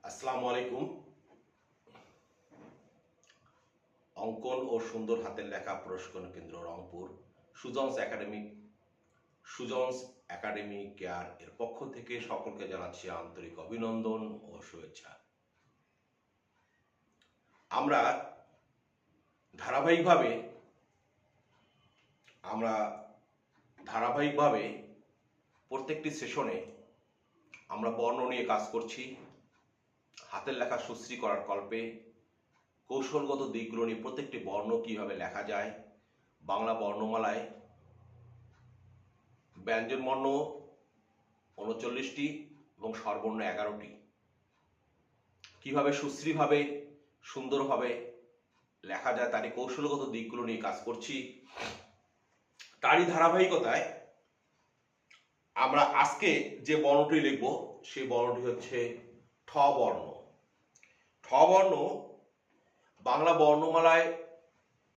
আসসালামু আলাইকুম। অঙ্কন ও সুন্দর হাতের লেখা প্রশিক্ষণ কেন্দ্র রংপুর সুজনস একাডেমি কেয়ার এর পক্ষ থেকে সকলকে জানাচ্ছি আন্তরিক অভিনন্দন ও শুভেচ্ছা। আমরা ধারাবাহিকভাবে প্রত্যেকটি সেশনে আমরা বর্ণ নিয়ে কাজ করছি। হাতের লেখা সুশ্রী করার কল্পে কৌশলগত দিকগুলো নিয়ে প্রত্যেকটি বর্ণ কিভাবে লেখা যায়, বাংলা বর্ণমালায় ব্যঞ্জনবর্ণ ৩৯টি এবং স্বরবর্ণ ১১টি, কিভাবে সুশ্রীভাবে সুন্দরভাবে লেখা যায় তারই কৌশলগত দিকগুলো নিয়ে কাজ করছি। তারই ধারাবাহিকতায় আমরা আজকে যে বর্ণটি লিখব সেই বর্ণটি হচ্ছে ঠ বর্ণ। ঠ বর্ণ বাংলা বর্ণমালায়